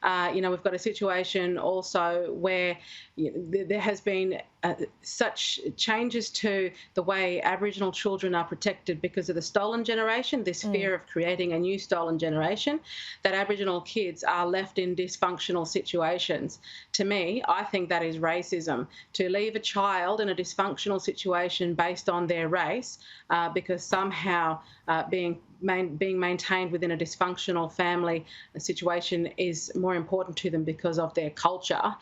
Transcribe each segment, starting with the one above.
We've got a situation also where there has been such changes to the way Aboriginal children are protected because of the stolen generation, this fear of creating a new stolen generation, that Aboriginal kids are left in dysfunctional situations. To me, I think that is racism. To leave a child in a dysfunctional situation based on their race because somehow being maintained within a dysfunctional family situation is more important to them because of their culture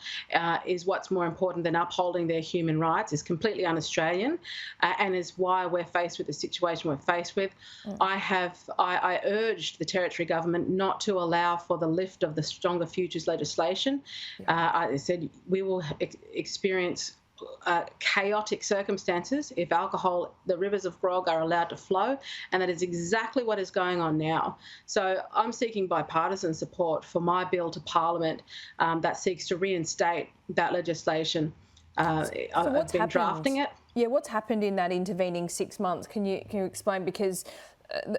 is what's more important than upholding their human rights, is completely un-Australian and is why we're faced with the situation we're faced with. I urged the Territory Government not to allow for the lift of the Stronger Futures legislation. I said we will experience chaotic circumstances if the rivers of grog are allowed to flow, and that is exactly what is going on now. So I'm seeking bipartisan support for my bill to Parliament that seeks to reinstate that legislation. I've been drafting it. Yeah, what's happened in that intervening 6 months? Can you explain? Because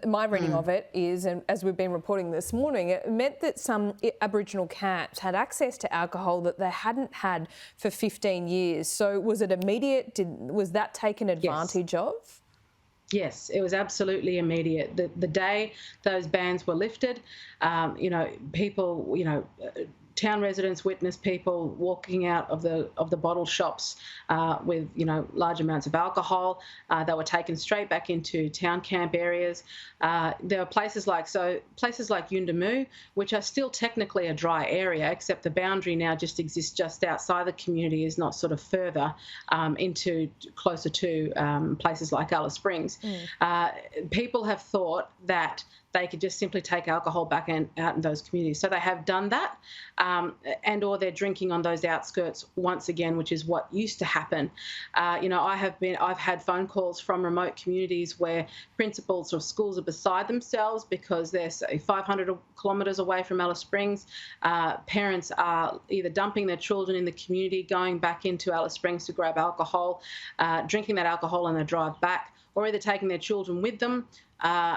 my reading of it is, and as we've been reporting this morning, it meant that some Aboriginal camps had access to alcohol that they hadn't had for 15 years. So was it immediate? Was that taken advantage of? Yes, it was absolutely immediate. The day those bans were lifted, people, town residents witnessed people walking out of the bottle shops with large amounts of alcohol. They were taken straight back into town camp areas. There were places like Yuendamu, which are still technically a dry area, except the boundary now just exists just outside the community, is not sort of further into closer to places like Alice Springs. People have thought that they could just simply take alcohol back out in those communities. So they have done that, or they're drinking on those outskirts once again, which is what used to happen. I've had phone calls from remote communities where principals of schools are beside themselves because they're 500 kilometres away from Alice Springs. Parents are either dumping their children in the community, going back into Alice Springs to grab alcohol, drinking that alcohol on their drive back, or either taking their children with them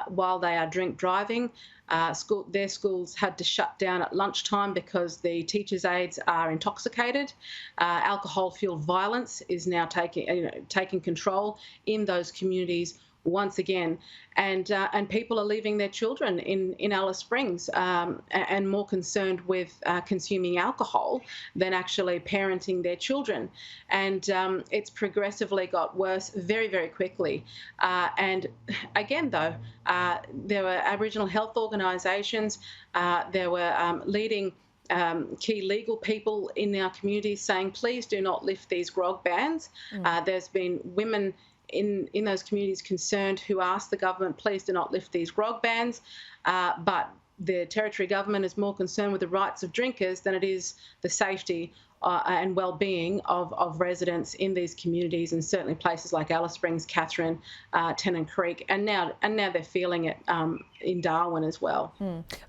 while they are drink driving. Their schools had to shut down at lunchtime because the teachers' aides are intoxicated. Alcohol-fueled violence is now taking control in those communities once again, and people are leaving their children in Alice Springs and more concerned with consuming alcohol than actually parenting their children. And it's progressively got worse very, very quickly. And again, though, there were Aboriginal health organisations, there were leading key legal people in our communities saying, please do not lift these grog bans. There's been women in those communities concerned who asked the government, please do not lift these grog bans. But the Territory Government is more concerned with the rights of drinkers than it is the safety and well-being of residents in these communities, and certainly places like Alice Springs, Katherine, Tennant Creek, and now they're feeling it in Darwin as well.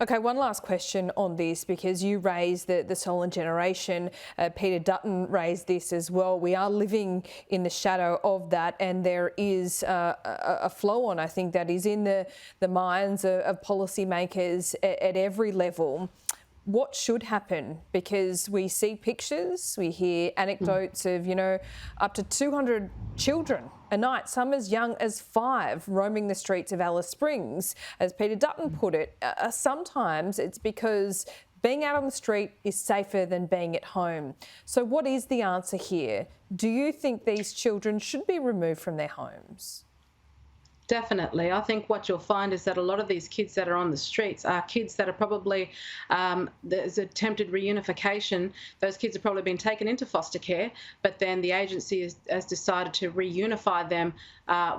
Okay, one last question on this, because you raised the stolen generation. Peter Dutton raised this as well. We are living in the shadow of that, and there is a flow-on, I think, that is in the minds of policymakers at every level. What should happen? Because we see pictures, we hear anecdotes of, up to 200 children a night, some as young as 5, roaming the streets of Alice Springs. As Peter Dutton put it, sometimes it's because being out on the street is safer than being at home. So what is the answer here? Do you think these children should be removed from their homes? Definitely. I think what you'll find is that a lot of these kids that are on the streets are kids that are probably, there's attempted reunification. Those kids have probably been taken into foster care, but then the agency has decided to reunify them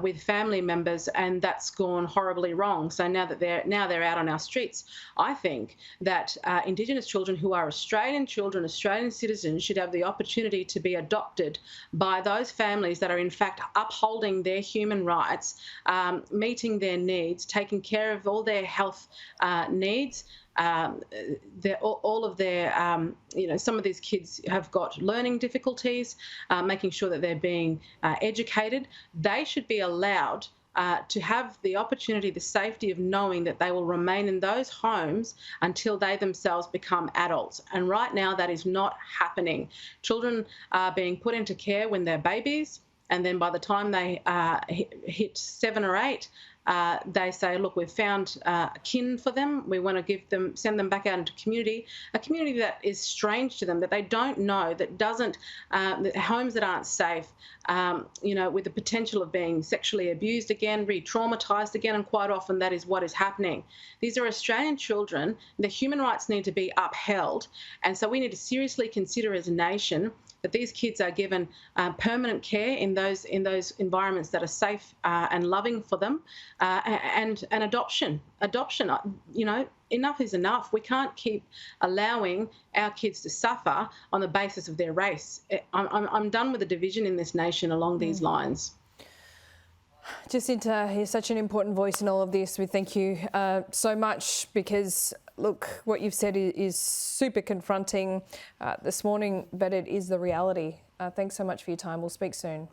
with family members, and that's gone horribly wrong. So now they're out on our streets. I think that Indigenous children who are Australian children, Australian citizens, should have the opportunity to be adopted by those families that are in fact upholding their human rights, meeting their needs, taking care of all their health needs. All of their, some of these kids have got learning difficulties, making sure that they're being educated. They should be allowed to have the opportunity, the safety of knowing that they will remain in those homes until they themselves become adults. And right now that is not happening. Children are being put into care when they're babies, and then by the time they hit 7 or 8, they say, look, we've found kin for them. We want to send them back out into a community that is strange to them, that they don't know, that doesn't, homes that aren't safe, with the potential of being sexually abused again, re-traumatised again, and quite often that is what is happening. These are Australian children. Their human rights need to be upheld, and so we need to seriously consider as a nation that these kids are given permanent care in those environments that are safe and loving for them, and adoption. Enough is enough. We can't keep allowing our kids to suffer on the basis of their race. I'm done with the division in this nation along these lines. Jacinta, you're such an important voice in all of this. We thank you so much, because, look, what you've said is super confronting this morning, but it is the reality. Thanks so much for your time. We'll speak soon.